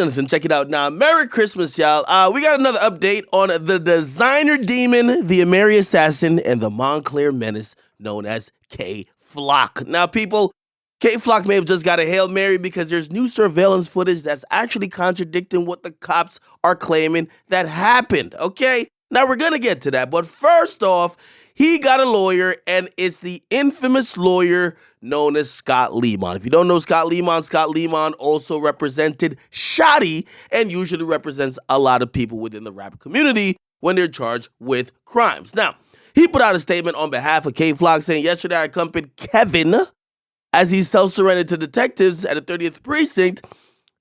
Listen, check it out now. Merry Christmas, y'all. We got another update on the designer demon, the Ameri assassin, and the Montclair menace known as K-Flock. Now, people, K-Flock may have just got a Hail Mary because there's new surveillance footage that's actually contradicting what the cops are claiming that happened, okay? Now, we're going to get to that, but first off, he got a lawyer, and it's the infamous lawyer known as Scott Lemon. If you don't know Scott Lemon also represented Shoddy and usually represents a lot of people within the rap community when they're charged with crimes. Now, he put out a statement on behalf of K-Flock saying, yesterday I accompanied Kevin as he self-surrendered to detectives at the 30th Precinct.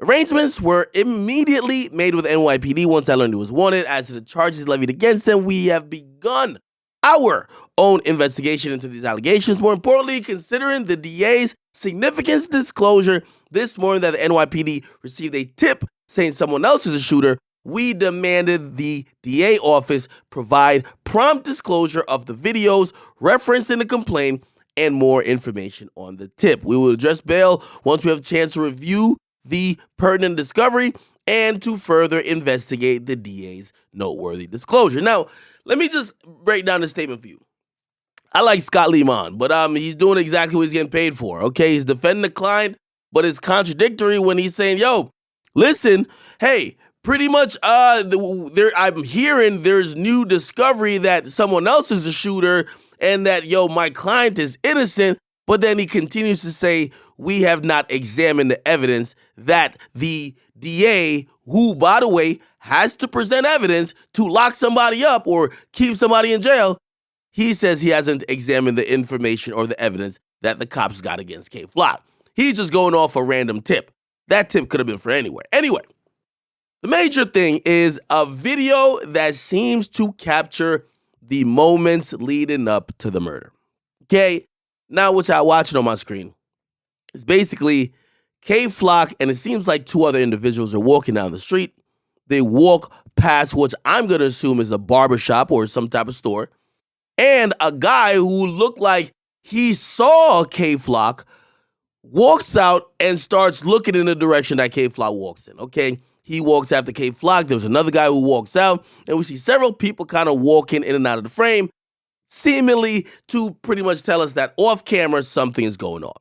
Arrangements were immediately made with NYPD once I learned he was wanted. As to the charges levied against him, we have begun our own investigation into these allegations. More importantly, considering the DA's significant disclosure this morning that the NYPD received a tip saying someone else is a shooter, we demanded the DA office provide prompt disclosure of the videos referenced in the complaint and more information on the tip. We will address bail once we have a chance to review the pertinent discovery and to further investigate the DA's noteworthy disclosure. Now, let me just break down the statement for you. I like Scott Lemon, but he's doing exactly what he's getting paid for, okay? He's defending the client, but it's contradictory when he's saying, yo, listen, hey, pretty much I'm hearing there's new discovery that someone else is a shooter and that, yo, my client is innocent, but then he continues to say, we have not examined the evidence that the DA, who, by the way, has to present evidence to lock somebody up or keep somebody in jail, he says he hasn't examined the information or the evidence that the cops got against K-Flock. He's just going off a random tip. That tip could have been for anywhere. Anyway, the major thing is a video that seems to capture the moments leading up to the murder. Okay? Now, what y'all watching on my screen is basically K-Flock, and it seems like two other individuals are walking down the street. They walk past what I'm going to assume is a barbershop or some type of store. And a guy who looked like he saw K-Flock walks out and starts looking in the direction that K-Flock walks in, okay? He walks after K-Flock. There's another guy who walks out, and we see several people kind of walking in and out of the frame, seemingly to pretty much tell us that off camera something is going on,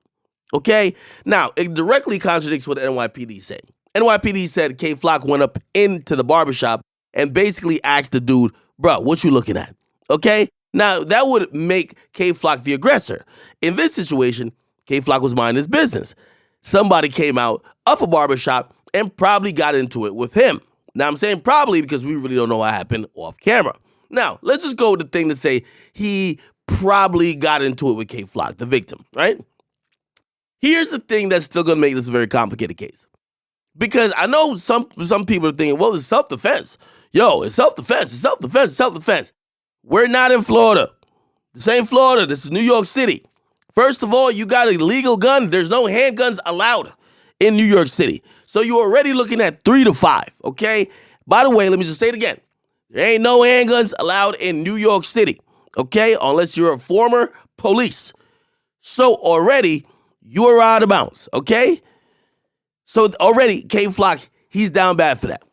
okay? Now, it directly contradicts what NYPD said. NYPD said K-Flock went up into the barbershop and basically asked the dude, bro, what you looking at? Okay? Now, that would make K-Flock the aggressor. In this situation, K-Flock was minding his business. Somebody came out of a barbershop and probably got into it with him. Now, I'm saying probably because we really don't know what happened off camera. Now, let's just go with the thing to say he probably got into it with K-Flock, the victim, right? Here's the thing that's still going to make this a very complicated case. Because I know some people are thinking, well, it's self-defense. Yo, it's self-defense, it's self-defense, it's self-defense. We're not in Florida. This ain't Florida. This is New York City. First of all, you got a legal gun. There's no handguns allowed in New York City. So you're already looking at 3 to 5, okay? By the way, let me just say it again. There ain't no handguns allowed in New York City, okay? Unless you're a former police. So already, you are out of bounds, okay? So already, K-Flock, he's down bad for that.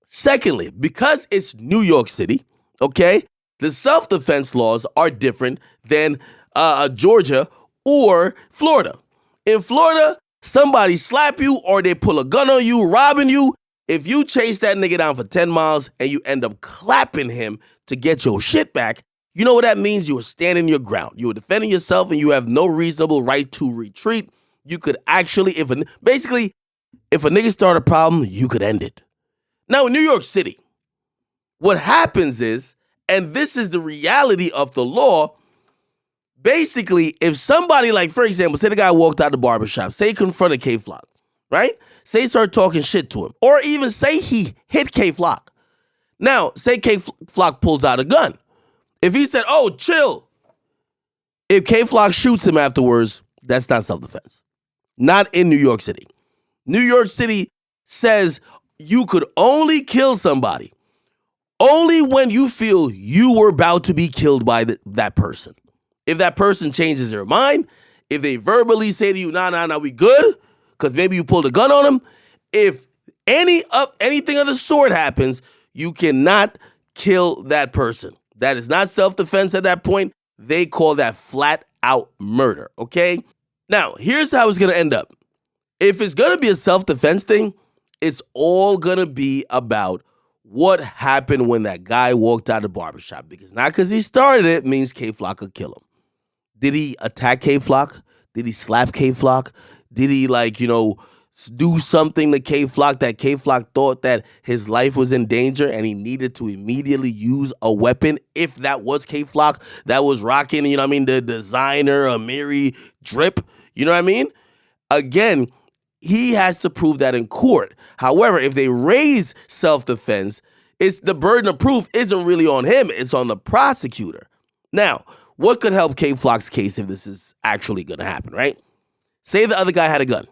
Secondly, because it's New York City, okay, the self-defense laws are different than Georgia or Florida. In Florida, somebody slap you or they pull a gun on you, robbing you. If you chase that nigga down for 10 miles and you end up clapping him to get your shit back, you know what that means? You are standing your ground. You are defending yourself and you have no reasonable right to retreat. You could actually, if a nigga start a problem, you could end it. Now, in New York City, what happens is, and this is the reality of the law, basically, if somebody, like, for example, say the guy walked out the barbershop, say he confronted K-Flock, right? Say he started talking shit to him, or even say he hit K-Flock. Now, say K-Flock pulls out a gun. If he said, oh, chill, if K-Flock shoots him afterwards, that's not self-defense. Not in New York City. New York City says you could only kill somebody only when you feel you were about to be killed by that person. If that person changes their mind, if they verbally say to you, nah, we good, because maybe you pulled a gun on them, if Anything of the sort happens, you cannot kill that person. That is not self-defense at that point. They call that flat out murder, okay? Now, here's how it's gonna end up. If it's gonna be a self-defense thing, it's all gonna be about what happened when that guy walked out of the barbershop. Because not because he started it means K-Flock could kill him. Did he attack K-Flock? Did he slap K-Flock? Did he, do something to K-Flock that K-Flock thought that his life was in danger and he needed to immediately use a weapon? If that was K-Flock that was rocking, the designer, Amiri drip, you know what I mean? Again, he has to prove that in court. However, if they raise self-defense, it's the burden of proof isn't really on him, it's on the prosecutor. Now, what could help K-Flock's case if this is actually going to happen, right? Say the other guy had a gun.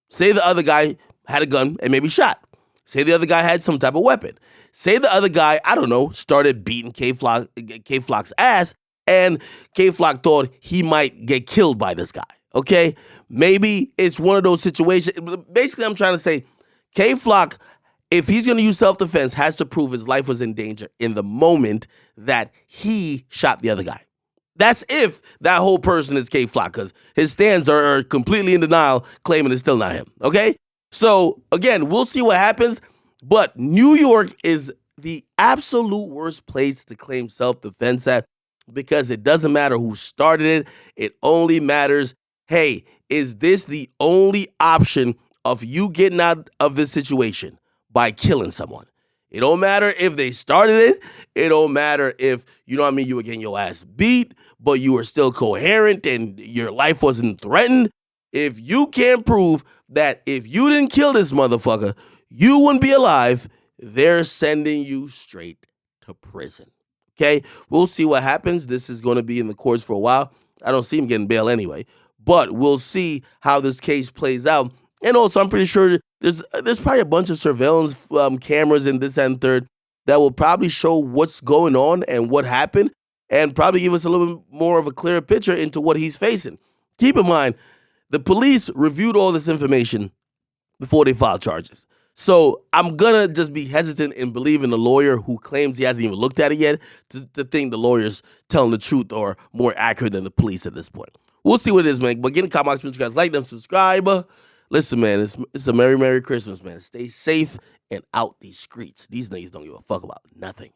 Say the other guy had a gun and maybe shot. Say the other guy had some type of weapon. Say the other guy, I don't know, started beating K-Flock's ass, and K-Flock thought he might get killed by this guy, okay? Maybe it's one of those situations. Basically, I'm trying to say K-Flock, if he's going to use self-defense, has to prove his life was in danger in the moment that he shot the other guy. That's if that whole person is K-Flock, because his stands are completely in denial, claiming it's still not him, okay? So, again, we'll see what happens, but New York is the absolute worst place to claim self-defense at, because it doesn't matter who started it. It only matters, hey, is this the only option of you getting out of this situation by killing someone? It don't matter if they started it. It don't matter if, you were getting your ass beat, but you were still coherent and your life wasn't threatened. If you can't prove that if you didn't kill this motherfucker, you wouldn't be alive, they're sending you straight to prison. Okay? We'll see what happens. This is going to be in the courts for a while. I don't see him getting bail anyway, but we'll see how this case plays out. And also, I'm pretty sure there's probably a bunch of surveillance cameras in this and third that will probably show what's going on and what happened, and probably give us a little bit more of a clearer picture into what he's facing. Keep in mind, the police reviewed all this information before they filed charges. So I'm going to just be hesitant in believing the lawyer who claims he hasn't even looked at it yet to think the lawyer's telling the truth or more accurate than the police at this point. We'll see what it is, man. But get in the comment box, make sure you guys like them, subscribe. Listen, man, it's a Merry Christmas, man. Stay safe and out these streets. These niggas don't give a fuck about nothing.